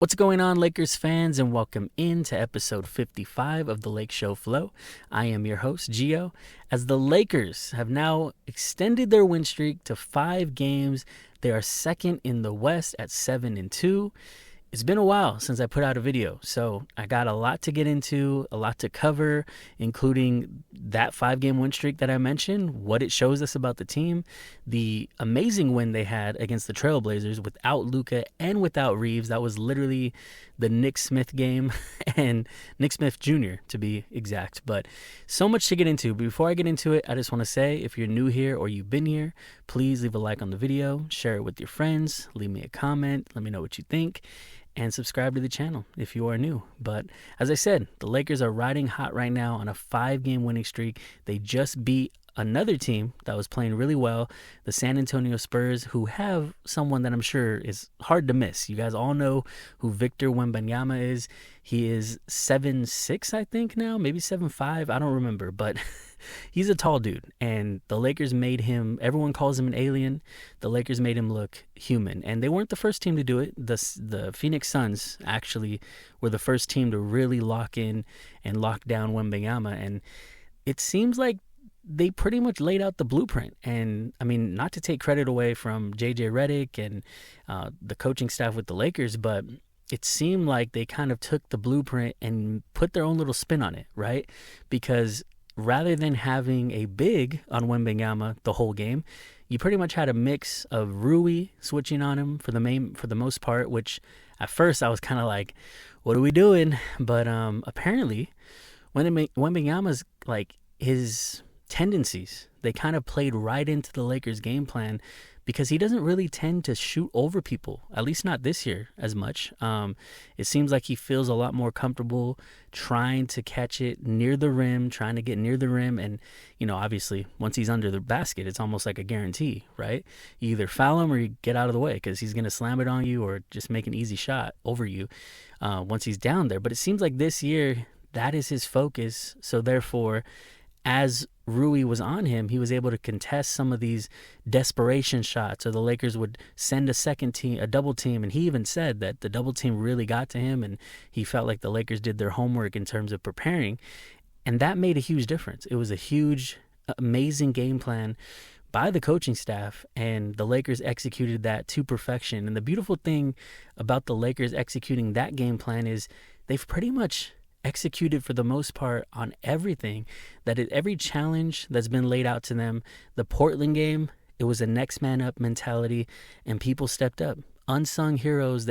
What's going on, Lakers fans, and welcome into episode 55 of the LakeShow Flow. I am your host, Gio, as the Lakers have now extended their win streak to 5 games. They are second in the West at 7-2. It's been a while since I put out a video, so I got a lot to get into, a lot to cover, including that 5-game win streak that I mentioned, what it shows us about the team, the amazing win they had against the Trailblazers without Luka and without Reeves. That was literally the Nick Smith game, and Nick Smith Jr. to be exact. But so much to get into. But before I get into it, I just want to say, if you're new here or you've been here, please leave a like on the video, share it with your friends, leave me a comment, let me know what you think, and subscribe to the channel if you are new. But as I said, the Lakers are riding hot right now on a 5-game winning streak. They just beat another team that was playing really well, the San Antonio Spurs, who have someone that I'm sure is hard to miss. You guys all know who Victor Wembanyama is. He is 7'6", I think now, maybe 7'5", I don't remember, but he's a tall dude, and the Lakers made him, everyone calls him an alien. The Lakers made him look human, and they weren't the first team to do it. The Phoenix Suns actually were the first team to really lock in and lock down Wembanyama, and it seems like they pretty much laid out the blueprint. And I mean, not to take credit away from JJ Redick and the coaching staff with the Lakers, but it seemed like they kind of took the blueprint and put their own little spin on it, right? Because rather than having a big on Wembanyama the whole game, you pretty much had a mix of Rui switching on him for the most part, which at first I was kind of like, what are we doing? But apparently Wembanyama's, like, his tendencies, they kind of played right into the Lakers game plan, because he doesn't really tend to shoot over people, at least not this year as much. It seems like he feels a lot more comfortable trying to catch it near the rim, trying to get near the rim. And, obviously, once he's under the basket, it's almost like a guarantee, right? You either foul him or you get out of the way, because he's going to slam it on you or just make an easy shot over you once he's down there. But it seems like this year, that is his focus. So therefore, as Rui was on him, he was able to contest some of these desperation shots, or the Lakers would send a double team, and he even said that the double team really got to him, and he felt like the Lakers did their homework in terms of preparing, and that made a huge difference. It was a huge, amazing game plan by the coaching staff, and the Lakers executed that to perfection. And the beautiful thing about the Lakers executing that game plan is they've pretty much executed for the most part on everything, every challenge that's been laid out to them. The Portland game, it was a next man up mentality, and people stepped up. Unsung heroes,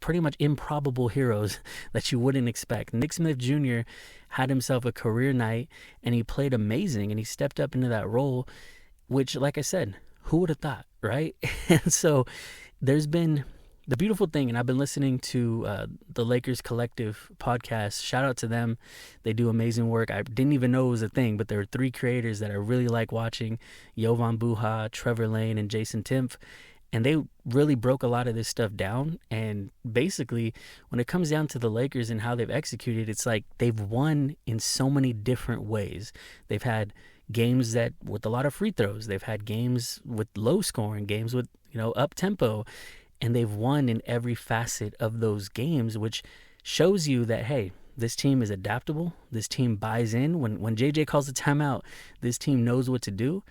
pretty much improbable heroes that you wouldn't expect. Nick Smith Jr. had himself a career night, and he played amazing, and he stepped up into that role, which, like I said, who would have thought, right? And so there's been the beautiful thing, and I've been listening to the Lakers Collective podcast. Shout out to them. They do amazing work. I didn't even know it was a thing, but there are 3 creators that I really like watching: Jovan Buha, Trevor Lane, and Jason Timpf. And they really broke a lot of this stuff down. And basically, when it comes down to the Lakers and how they've executed, it's like they've won in so many different ways. They've had games that with a lot of free throws. They've had games with low scoring, games with, up tempo. And they've won in every facet of those games, which shows you that, hey, this team is adaptable. This team buys in. When JJ calls a timeout, this team knows what to do.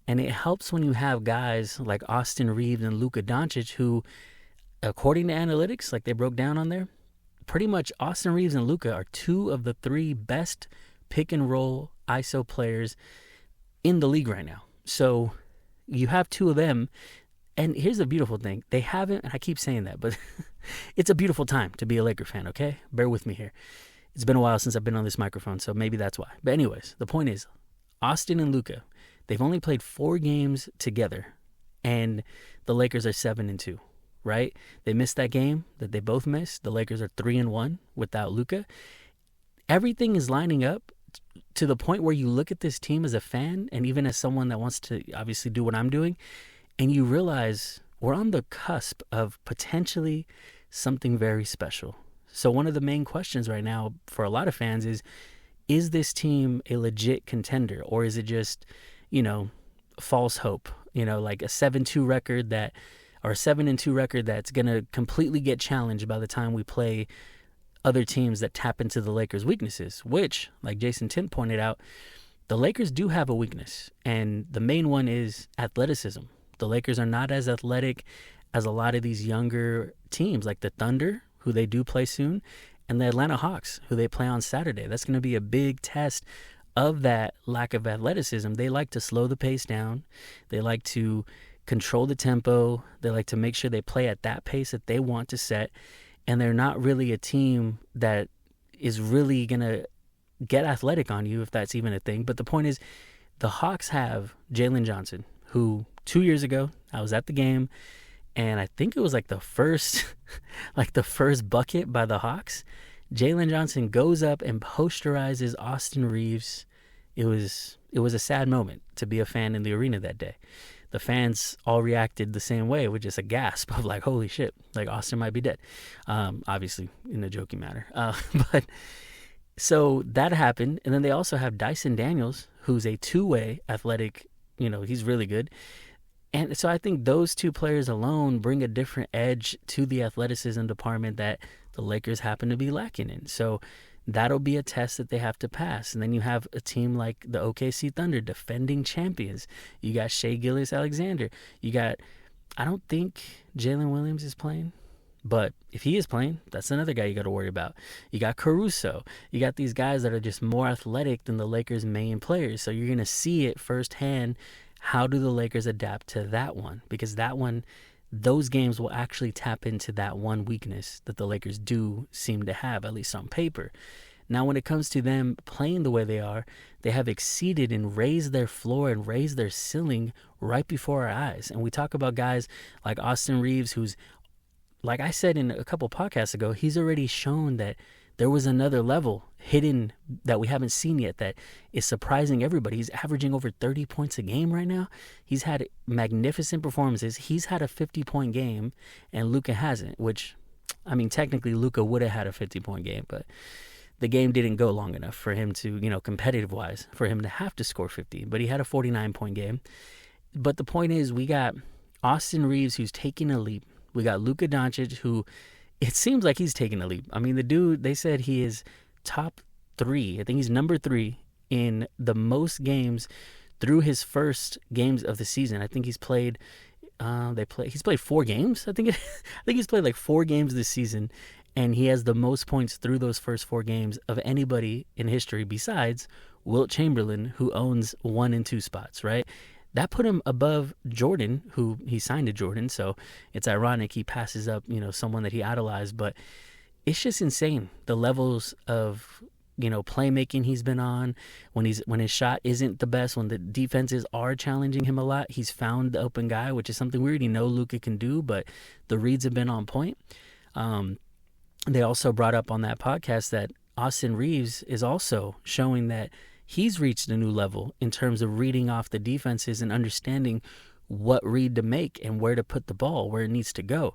And it helps when you have guys like Austin Reeves and Luka Doncic, who, according to analytics, like they broke down on there, pretty much Austin Reeves and Luka are 2 of the 3 best pick and roll ISO players in the league right now. So you have 2 of them. And here's the beautiful thing. They haven't, and I keep saying that, but it's a beautiful time to be a Laker fan, okay? Bear with me here. It's been a while since I've been on this microphone, so maybe that's why. But anyways, the point is, Austin and Luka, they've only played 4 games together, and the Lakers are 7-2, right? They missed that game that they both missed. The Lakers are 3-1 without Luka. Everything is lining up to the point where you look at this team as a fan, and even as someone that wants to obviously do what I'm doing, and you realize we're on the cusp of potentially something very special. So one of the main questions right now for a lot of fans is this team a legit contender, or is it just, false hope? Like a 7-2 record that or a 7-2 record that's going to completely get challenged by the time we play other teams that tap into the Lakers' weaknesses, which, like Jason Tint pointed out, the Lakers do have a weakness, and the main one is athleticism. The Lakers are not as athletic as a lot of these younger teams, like the Thunder, who they do play soon, and the Atlanta Hawks, who they play on Saturday. That's going to be a big test of that lack of athleticism. They like to slow the pace down. They like to control the tempo. They like to make sure they play at that pace that they want to set. And they're not really a team that is really going to get athletic on you, if that's even a thing. But the point is, the Hawks have Jalen Johnson, who 2 years ago, I was at the game, and I think it was like the first bucket by the Hawks. Jalen Johnson goes up and posterizes Austin Reeves. It was a sad moment to be a fan in the arena that day. The fans all reacted the same way, with just a gasp of like, holy shit, like Austin might be dead. Obviously in a joking manner. But so that happened. And then they also have Dyson Daniels, who's a two-way athletic, he's really good. And so I think those two players alone bring a different edge to the athleticism department that the Lakers happen to be lacking in. So that'll be a test that they have to pass. And then you have a team like the OKC Thunder, defending champions. You got Shai Gilgeous-Alexander. I don't think Jalen Williams is playing, but if he is playing, that's another guy you got to worry about. You got Caruso. You got these guys that are just more athletic than the Lakers' main players. So you're going to see it firsthand. How do the Lakers adapt to that one? Because that one, those games will actually tap into that one weakness that the Lakers do seem to have, at least on paper. Now, when it comes to them playing the way they are, they have exceeded and raised their floor and raised their ceiling right before our eyes. And we talk about guys like Austin Reeves, who's, like I said in a couple podcasts ago, he's already shown that there was another level hidden that we haven't seen yet that is surprising everybody. He's averaging over 30 points a game right now. He's had magnificent performances. He's had a 50-point game, and Luka hasn't, which, I mean, technically Luka would have had a 50-point game, but the game didn't go long enough for him to, competitive-wise, for him to have to score 50. But he had a 49-point game. But the point is, we got Austin Reeves, who's taking a leap. We got Luka Doncic, who it seems like he's taking a leap. I mean, the dude, they said he is top 3. I think he's number 3 in the most games through his first games of the season. I think he's played. He's played 4 games. I think he's played like 4 games this season, and he has the most points through those first 4 games of anybody in history besides Wilt Chamberlain, who owns 1 and 2 spots. Right. That put him above Jordan, who he signed to Jordan. So it's ironic he passes up, someone that he idolized. But it's just insane, the levels of, playmaking he's been on. When his shot isn't the best, when the defenses are challenging him a lot, he's found the open guy, which is something we already know Luka can do. But the reads have been on point. They also brought up on that podcast that Austin Reeves is also showing that he's reached a new level in terms of reading off the defenses and understanding what read to make and where to put the ball, where it needs to go.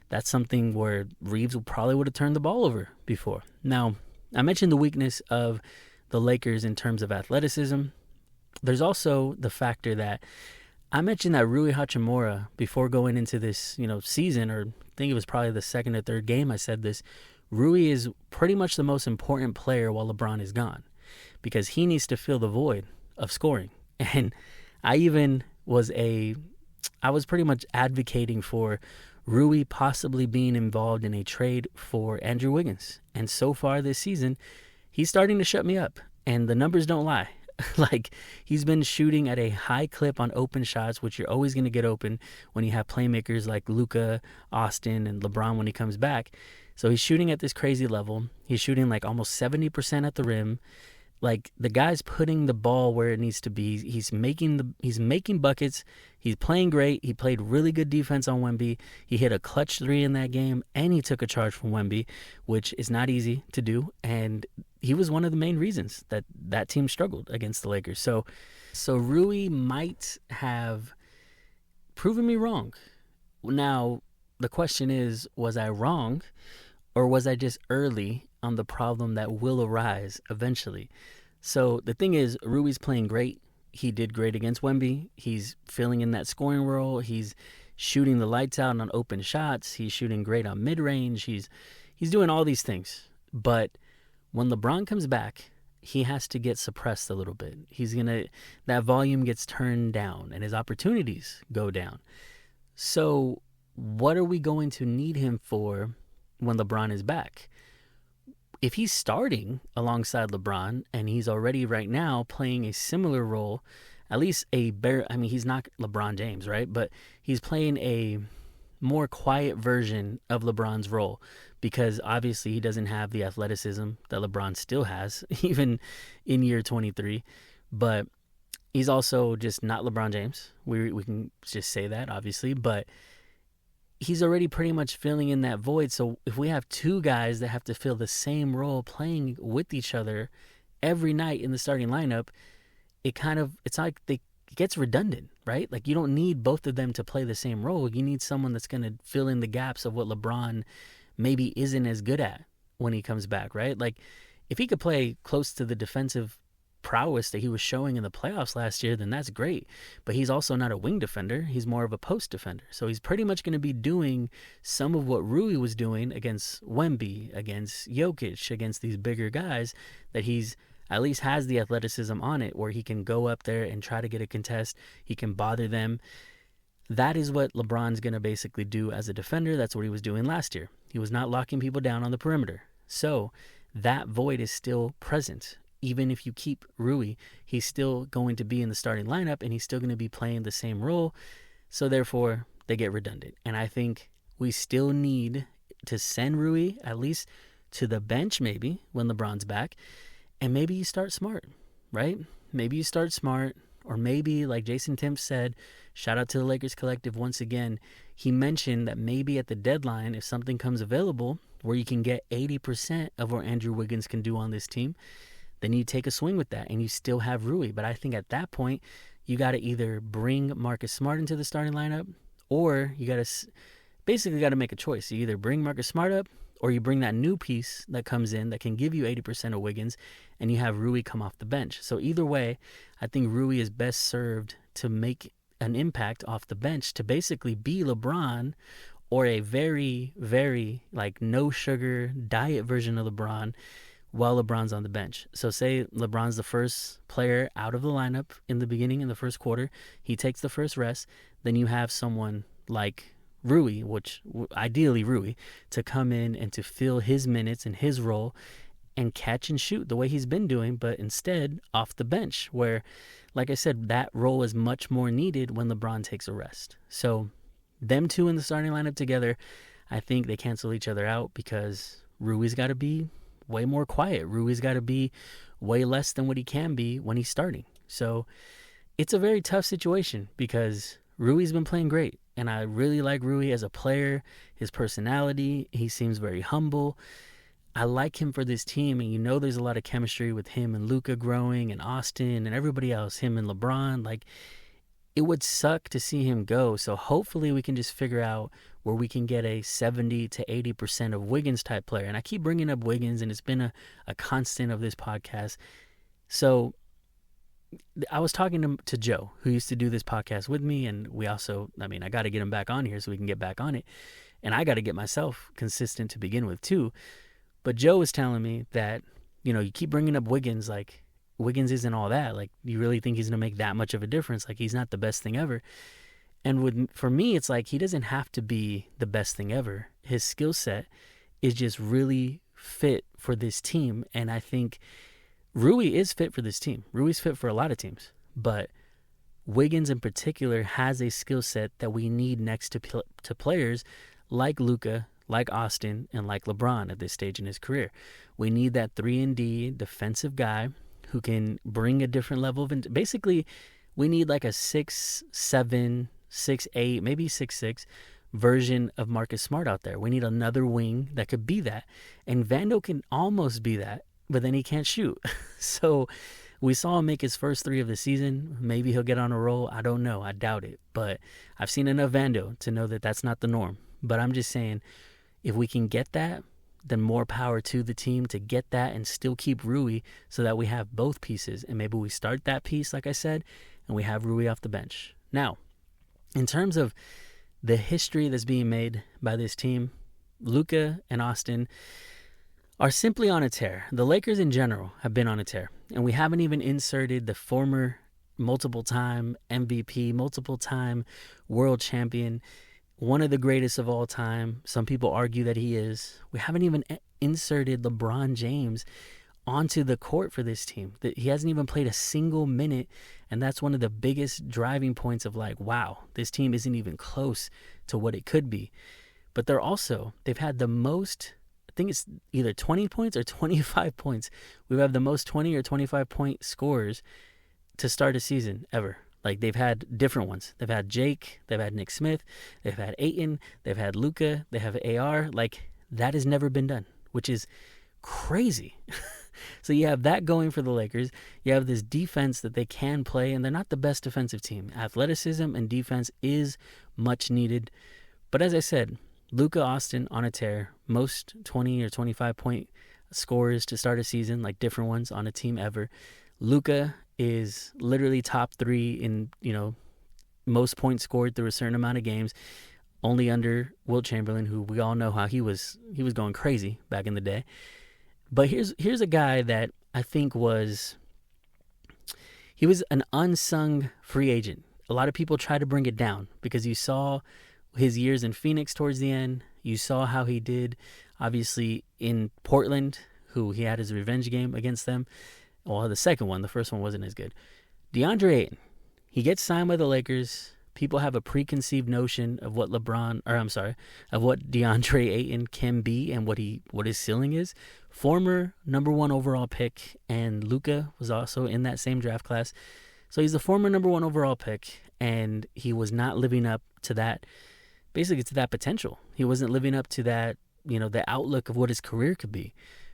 That's something where Reeves probably would have turned the ball over before. Now, I mentioned the weakness of the Lakers in terms of athleticism. There's also the factor that I mentioned that Rui Hachimura, before going into this, season, or I think it was probably the second or third game I said this, Rui is pretty much the most important player while LeBron is gone, because he needs to fill the void of scoring. And I was pretty much advocating for Rui possibly being involved in a trade for Andrew Wiggins. And so far this season, he's starting to shut me up. And the numbers don't lie. Like, he's been shooting at a high clip on open shots, which you're always going to get open when you have playmakers like Luka, Austin, and LeBron when he comes back. So he's shooting at this crazy level. He's shooting like almost 70% at the rim. Like, the guy's putting the ball where it needs to be. He's making buckets. He's playing great. He played really good defense on Wemby. He hit a clutch 3 in that game, and he took a charge from Wemby, which is not easy to do. And he was one of the main reasons that team struggled against the Lakers. So Rui might have proven me wrong. Now, the question is, was I wrong, or was I just early on the problem that will arise eventually? So the thing is, Rui's playing great. He did great against Wemby. He's filling in that scoring role. He's shooting the lights out on open shots. He's shooting great on mid-range. He's doing all these things. But when LeBron comes back, he has to get suppressed a little bit. That volume gets turned down and his opportunities go down. So what are we going to need him for when LeBron is back? If he's starting alongside LeBron and he's already right now playing a similar role, at least he's not LeBron James, right? But he's playing a more quiet version of LeBron's role, because obviously he doesn't have the athleticism that LeBron still has, even in year 23. But he's also just not LeBron James. We can just say that, obviously. But he's already pretty much filling in that void. So if we have two guys that have to fill the same role playing with each other every night in the starting lineup, it's like it gets redundant, right? Like, you don't need both of them to play the same role. You need someone that's going to fill in the gaps of what LeBron maybe isn't as good at when he comes back, right? Like, if he could play close to the defensive prowess that he was showing in the playoffs last year, then that's great. But he's also not a wing defender. He's more of a post defender. So he's pretty much going to be doing some of what Rui was doing against Wemby, against Jokic, against these bigger guys, that he's at least has the athleticism on it where he can go up there and try to get a contest. He can bother them. That is what LeBron's going to basically do as a defender. That's what he was doing last year. He was not locking people down on the perimeter. So that void is still present. Even if you keep Rui, he's still going to be in the starting lineup and he's still going to be playing the same role. So therefore, they get redundant. And I think we still need to send Rui at least to the bench maybe when LeBron's back. And maybe you start smart, right? Maybe you start smart. Or maybe, like Jason Timp said, shout out to the Lakers Collective once again, he mentioned that maybe at the deadline, if something comes available where you can get 80% of what Andrew Wiggins can do on this team, then you take a swing with that and you still have Rui. But I think at that point, you got to either bring Marcus Smart into the starting lineup, or you got to make a choice. You either bring Marcus Smart up, or you bring that new piece that comes in that can give you 80% of Wiggins, and you have Rui come off the bench. So either way, I think Rui is best served to make an impact off the bench to basically be LeBron, or a very, very no sugar diet version of LeBron while LeBron's on the bench. So say LeBron's the first player out of the lineup in the beginning, in the first quarter. He takes the first rest. Then you have someone like Rui, ideally Rui, to come in and to fill his minutes and his role and catch and shoot the way he's been doing, but instead off the bench, where, like I said, that role is much more needed when LeBron takes a rest. So them two in the starting lineup together, I think they cancel each other out, because Rui's got to be way more quiet. Rui's got to be way less than what he can be when he's starting. So it's a very tough situation, because Rui's been playing great. And I really like Rui as a player, his personality. He seems very humble. I like him for this team. And there's a lot of chemistry with him and Luka growing, and Austin and everybody else, him and LeBron. It would suck to see him go. So hopefully we can just figure out where we can get a 70 to 80% of Wiggins type player. And I keep bringing up Wiggins, and it's been a constant of this podcast. So I was talking to Joe, who used to do this podcast with me, and we also, I got to get him back on here so we can get back on it. And I got to get myself consistent to begin with too. But Joe was telling me that, you keep bringing up Wiggins, Wiggins isn't all that. You really think he's going to make that much of a difference? He's not the best thing ever. And for me, it's he doesn't have to be the best thing ever. His skill set is just really fit for this team. And I think Rui is fit for this team. Rui's fit for a lot of teams. But Wiggins in particular has a skill set that we need next to players like Luka, like Austin, and like LeBron at this stage in his career. We need that 3-and-D defensive guy who can bring a different level of... Basically, we need a 6'7", 6'8", maybe 6'6", version of Marcus Smart out there. We need another wing that could be that. And Vando can almost be that, but then he can't shoot. So we saw him make his first 3 of the season. Maybe he'll get on a roll. I don't know. I doubt it. But I've seen enough Vando to know that that's not the norm. But I'm just saying, if we can get that, then more power to the team to get that and still keep Rui, so that we have both pieces. And maybe we start that piece, like I said, and we have Rui off the bench. Now, in terms of the history that's being made by this team, Luka and Austin are simply on a tear. The Lakers in general have been on a tear, and we haven't even inserted the former multiple-time MVP, multiple-time world champion, one of the greatest of all time. Some people argue that he is. We haven't even inserted LeBron James onto the court for this team. He hasn't even played a single minute, and that's one of the biggest driving points of like, wow, this team isn't even close to what it could be. But they've had the most, I think it's either 20 points or 25 points. We've had the most 20 or 25 point scores to start a season ever. Like, they've had different ones. They've had Jake, they've had Nick Smith, they've had Ayton, they've had Luka, they have AR. Like, that has never been done, which is crazy. So you have that going for the Lakers. You have this defense that they can play, and they're not the best defensive team. Athleticism and defense is much needed. But as I said, Luka, Austin on a tear, most 20 or 25 point scores to start a season, like different ones on a team ever. Luka is literally top 3 in, most points scored through a certain amount of games, only under Wilt Chamberlain, who we all know how he was going crazy back in the day. But here's a guy that I think he was an unsung free agent. A lot of people try to bring it down because you saw his years in Phoenix towards the end. You saw how he did, obviously, in Portland, who he had his revenge game against them. Well, the second one, the first one wasn't as good. DeAndre Ayton, he gets signed by the Lakers. People have a preconceived notion of what of what DeAndre Ayton can be and what his ceiling is. Former number 1 overall pick, and Luka was also in that same draft class. So he's the former number 1 overall pick, and he was not living up to that, basically to that potential. He wasn't living up to that, the outlook of what his career could be.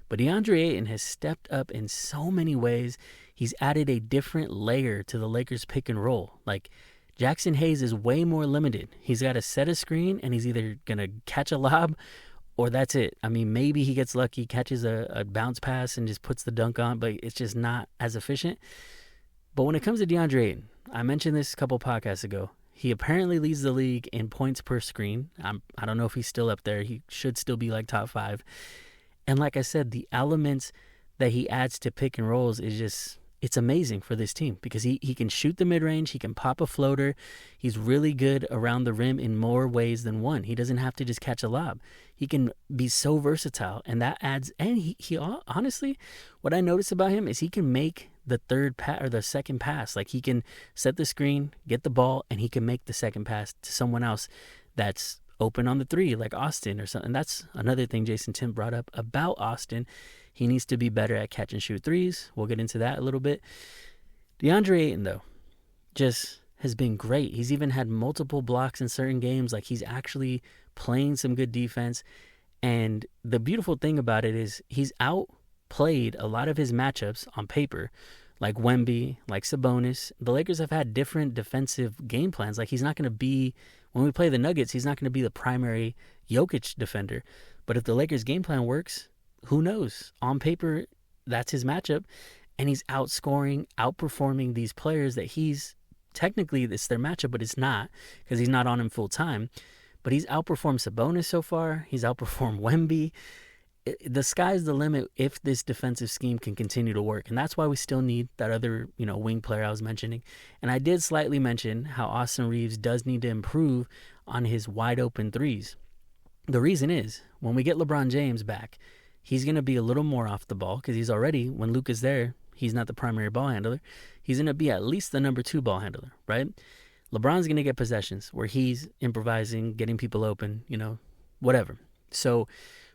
But DeAndre Ayton has stepped up in so many ways. He's added a different layer to the Lakers pick and roll. Like, Jackson Hayes is way more limited. He's got to set a screen, and he's either going to catch a lob or that's it. I mean, maybe he gets lucky, catches a bounce pass and just puts the dunk on, but it's just not as efficient. But when it comes to DeAndre Ayton, I mentioned this a couple podcasts ago. He apparently leads the league in points per screen. I don't know if he's still up there. He should still be like top 5. And like I said, the elements that he adds to pick and rolls is just, it's amazing for this team because he can shoot the mid-range, he can pop a floater, he's really good around the rim in more ways than one. He doesn't have to just catch a lob. He can be so versatile, and that adds, and he honestly, what I notice about him is he can make the the second pass. Like, he can set the screen, get the ball, and he can make the second pass to someone else that's open on the 3, like Austin or something. That's another thing Jason Tim brought up about Austin. He needs to be better at catch and shoot threes. We'll get into that a little bit. DeAndre Ayton, though, just has been great. He's even had multiple blocks in certain games. Like, he's actually playing some good defense. And the beautiful thing about it is he's outplayed a lot of his matchups on paper, like Wemby, like Sabonis. The Lakers have had different defensive game plans. Like, he's not going to be, when we play the Nuggets, he's not going to be the primary Jokic defender. But if the Lakers game plan works, who knows? On paper, that's his matchup, and he's outperforming these players that he's, technically it's their matchup, but it's not because he's not on him full time. But he's outperformed Sabonis so far. He's outperformed Wemby. The sky's the limit if this defensive scheme can continue to work, and that's why we still need that other, wing player I was mentioning. And I did slightly mention how Austin Reeves does need to improve on his wide open threes. The reason is, when we get LeBron James back, he's going to be a little more off the ball because he's already, when Luka's there, he's not the primary ball handler. He's going to be at least the number 2 ball handler, right? LeBron's going to get possessions where he's improvising, getting people open, whatever. So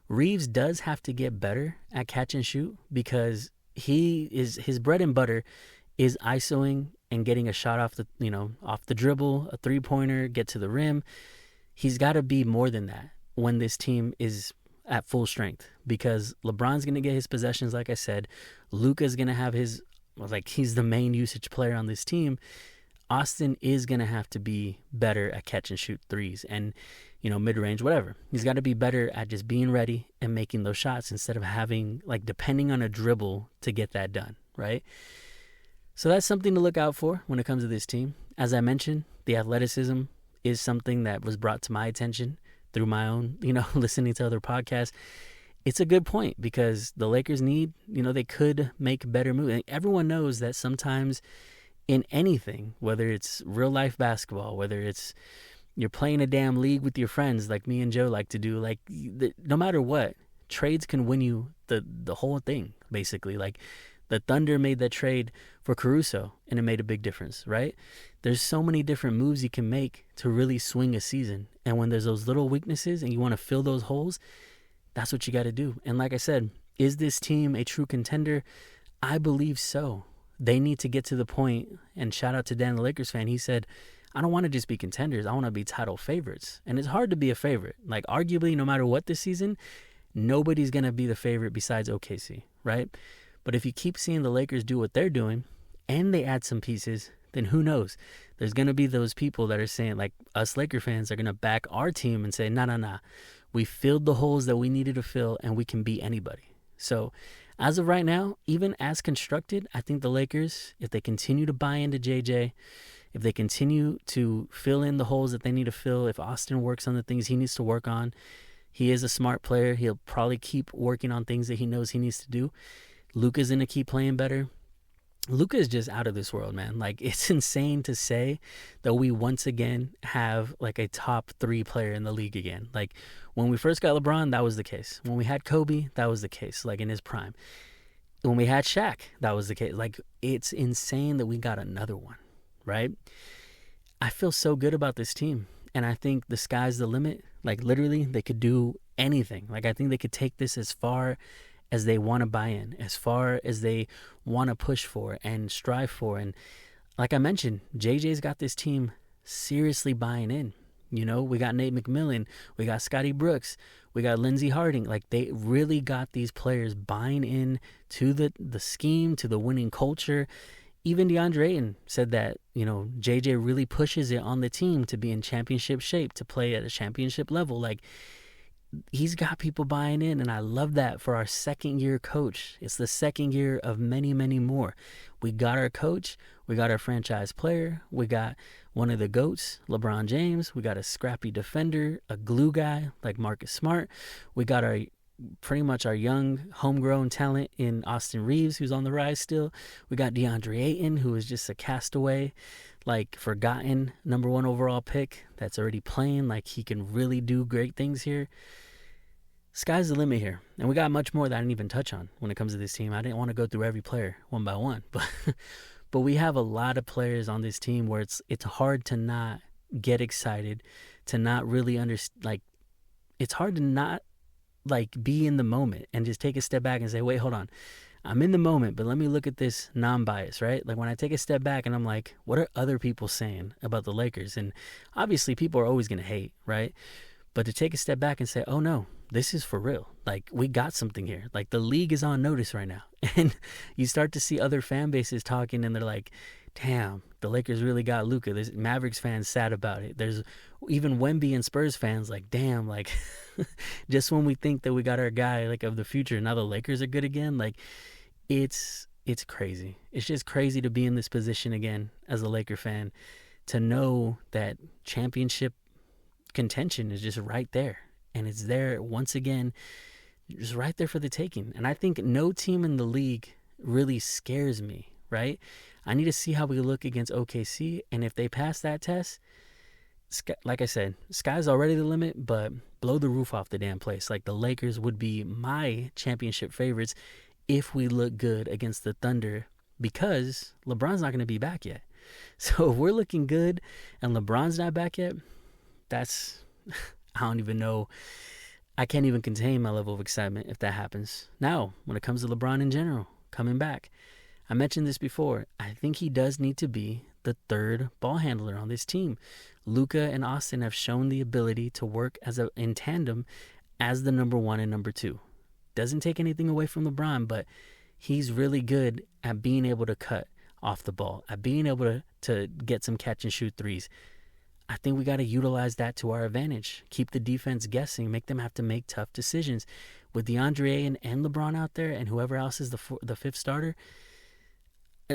Reeves does have to get better at catch and shoot because his bread and butter is isoing and getting a shot off the dribble, a 3-pointer, get to the rim. He's got to be more than that when this team is at full strength because LeBron's going to get his possessions, like I said. Luka's going to have he's the main usage player on this team. Austin is going to have to be better at catch and shoot threes and, mid-range, whatever. He's got to be better at just being ready and making those shots instead of having, depending on a dribble to get that done, right? So that's something to look out for when it comes to this team. As I mentioned, the athleticism is something that was brought to my attention through my own, listening to other podcasts. It's a good point because the Lakers need, they could make better moves. And everyone knows that sometimes in anything, whether it's real life basketball, whether it's you're playing a damn league with your friends like me and Joe like to do, like no matter what, trades can win you the whole thing, basically. Like the Thunder made that trade for Caruso and it made a big difference, right? There's so many different moves you can make to really swing a season. And when there's those little weaknesses and you want to fill those holes, that's what you got to do. And like I said, is this team a true contender? I believe so. They need to get to the point, and shout out to Dan, the Lakers fan. He said, I don't want to just be contenders. I want to be title favorites. And it's hard to be a favorite. Like arguably, no matter what this season, nobody's going to be the favorite besides OKC, right? But if you keep seeing the Lakers do what they're doing and they add some pieces, then who knows? There's going to be those people that are saying, like us Laker fans are going to back our team and say, nah. We filled the holes that we needed to fill and we can beat anybody. So as of right now, even as constructed, I think the Lakers, if they continue to buy into JJ, if they continue to fill in the holes that they need to fill, if Austin works on the things he needs to work on, he is a smart player. He'll probably keep working on things that he knows he needs to do. Luka's going to keep playing better. Luka is just out of this world, man. Like, it's insane to say that we once again have like a top 3 player in the league again. Like when we first got LeBron, that was the case. When we had Kobe, that was the case, like in his prime. When we had Shaq, that was the case. Like, it's insane that we got another one, right? I feel so good about this team. And I think the sky's the limit. Like, literally, they could do anything. Like, I think they could take this as far as they want to buy in, as far as they want to push for and strive for. And like I mentioned, JJ's got this team seriously buying in. We got Nate McMillan, we got Scotty Brooks, we got Lindsey Harding. Like, they really got these players buying in to the scheme, to the winning culture. Even DeAndre Ayton said that, JJ really pushes it on the team to be in championship shape, to play at a championship level. Like, he's got people buying in, and I love that for our second-year coach. It's the second year of many, many more. We got our coach. We got our franchise player. We got one of the GOATs, LeBron James. We got a scrappy defender, a glue guy like Marcus Smart. We got pretty much our young homegrown talent in Austin Reeves, who's on the rise still. We got DeAndre Ayton, who is just a castaway, like forgotten number 1 overall pick that's already playing. Like, he can really do great things here. Sky's the limit here. And we got much more that I didn't even touch on when it comes to this team. I didn't want to go through every player one by one, but we have a lot of players on this team where it's hard to not get excited, to not really understand. Like, it's hard to not be in the moment and just take a step back and say, wait, hold on. I'm in the moment, but let me look at this non-bias, right? Like, when I take a step back and I'm like, what are other people saying about the Lakers? And obviously people are always going to hate, right? But to take a step back and say, oh no, this is for real. Like, we got something here. Like, the league is on notice right now. And you start to see other fan bases talking and they're like, damn, the Lakers really got Luka. There's Mavericks fans sad about it. There's even Wemby and Spurs fans like, damn, like just when we think that we got our guy like of the future, now the Lakers are good again. Like, it's crazy. It's just crazy to be in this position again as a Laker fan, to know that championship contention is just right there. And it's there once again, just right there for the taking. And I think no team in the league really scares me, right? I need to see how we look against OKC. And if they pass that test, like I said, sky's already the limit, but blow the roof off the damn place. Like, the Lakers would be my championship favorites if we look good against the Thunder, because LeBron's not going to be back yet. So if we're looking good and LeBron's not back yet, that's, I don't even know. I can't even contain my level of excitement if that happens. Now, when it comes to LeBron in general, coming back, I mentioned this before. I think he does need to be the third ball handler on this team. Luka and Austin have shown the ability to work in tandem as the number 1 and number 2. Doesn't take anything away from LeBron, but he's really good at being able to cut off the ball, at being able to get some catch and shoot threes. I think we got to utilize that to our advantage. Keep the defense guessing, make them have to make tough decisions. With DeAndre and LeBron out there and whoever else is the fifth starter,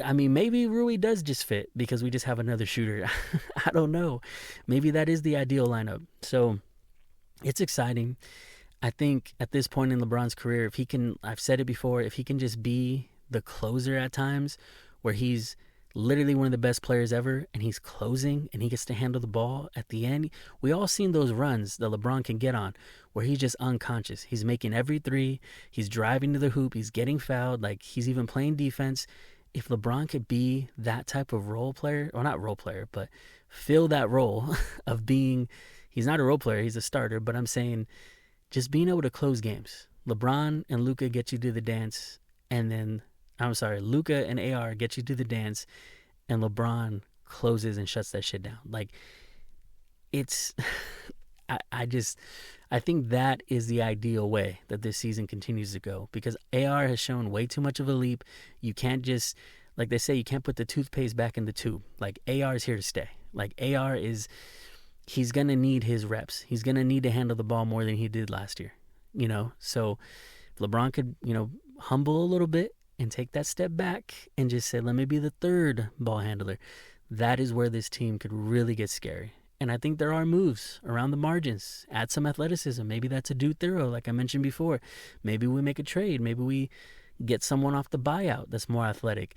I mean, maybe Rui does just fit because we just have another shooter. I don't know. Maybe that is the ideal lineup. So it's exciting. I think at this point in LeBron's career, if he can, I've said it before, if he can just be the closer at times where he's literally one of the best players ever and he's closing and he gets to handle the ball at the end. We all seen those runs that LeBron can get on where he's just unconscious. He's making every three. He's driving to the hoop. He's getting fouled. Like, he's even playing defense. If LeBron could be that type of role player, or not role player, but fill that role of being, he's not a role player, he's a starter, but I'm saying just being able to close games. LeBron and Luka get you to the dance, and then, I'm sorry, Luka and AR get you to the dance, and LeBron closes and shuts that shit down. Like, it's, I think that is the ideal way that this season continues to go, because AR has shown way too much of a leap. You can't just, like they say, you can't put the toothpaste back in the tube. Like, AR is here to stay. Like, AR is, he's going to need his reps. He's going to need to handle the ball more than he did last year, you know? So if LeBron could, you know, humble a little bit and take that step back and just say, let me be the third ball handler, that is where this team could really get scary. And I think there are moves around the margins. Add some athleticism. Maybe that's a Dude Thorough, like I mentioned before. Maybe we make a trade. Maybe we get someone off the buyout that's more athletic.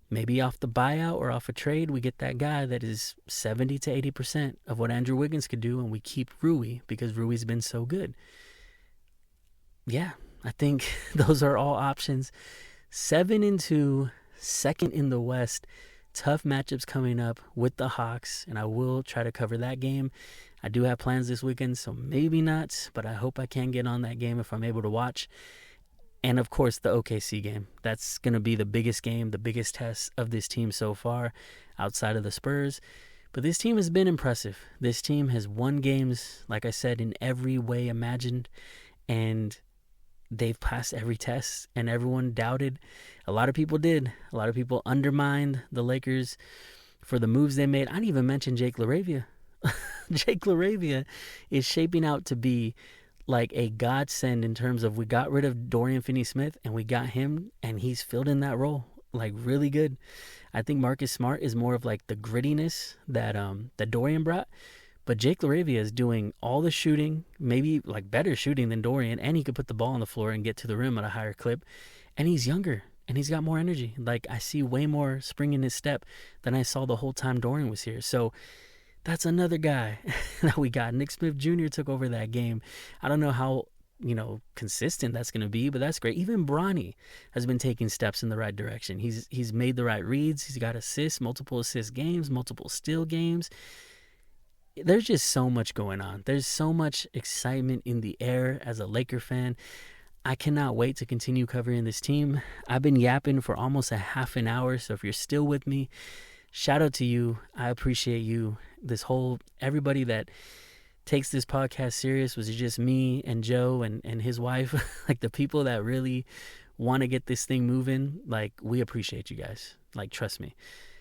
Maybe off the buyout or off a trade, we get that guy that is 70 to 80% of what Andrew Wiggins could do, and we keep Rui because Rui's been so good. Yeah, I think those are all options. 7-2, second in the West. Tough matchups coming up with the Hawks, and I will try to cover that game. I do have plans this weekend, so maybe not, but I hope I can get on that game if I'm able to watch. And, of course, the OKC game. That's going to be the biggest game, the biggest test of this team so far outside of the Spurs. But this team has been impressive. This team has won games, like I said, in every way imagined. And they've passed every test, and everyone doubted. A lot of people did. A lot of people undermined the Lakers for the moves they made. I didn't even mention Jake LaRavia. Jake LaRavia is shaping out to be like a godsend in terms of, we got rid of Dorian Finney-Smith and we got him, and he's filled in that role like really good. I think Marcus Smart is more of like the grittiness that Dorian brought, but Jake LaRavia is doing all the shooting, maybe like better shooting than Dorian, and he could put the ball on the floor and get to the rim at a higher clip, and he's younger and he's got more energy. Like, I see way more spring in his step than I saw the whole time Dorian was here. So that's another guy that we got. Nick Smith Jr. took over that game. I don't know how, you know, consistent that's going to be, but that's great. Even Bronny has been taking steps in the right direction. He's made the right reads. He's got assists, multiple assist games, multiple steal games. There's just so much going on. There's so much excitement in the air as a Laker fan. I cannot wait to continue covering this team. I've been yapping for almost a half an hour, so if you're still with me, shout out to you. I appreciate you. Everybody that takes this podcast serious, was it just me and Joe and his wife? Like, the people that really want to get this thing moving, like, we appreciate you guys. Like, trust me.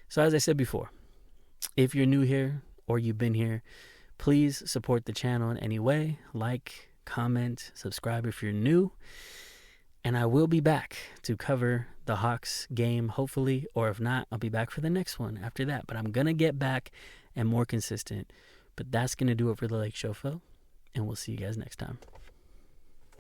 So as I said before, if you're new here or you've been here, please support the channel in any way. Like, comment, subscribe if you're new. And I will be back to cover the Hawks game, hopefully, or if not, I'll be back for the next one after that. But I'm going to get back and more consistent. But that's going to do it for the Lake Show, Phil, and we'll see you guys next time.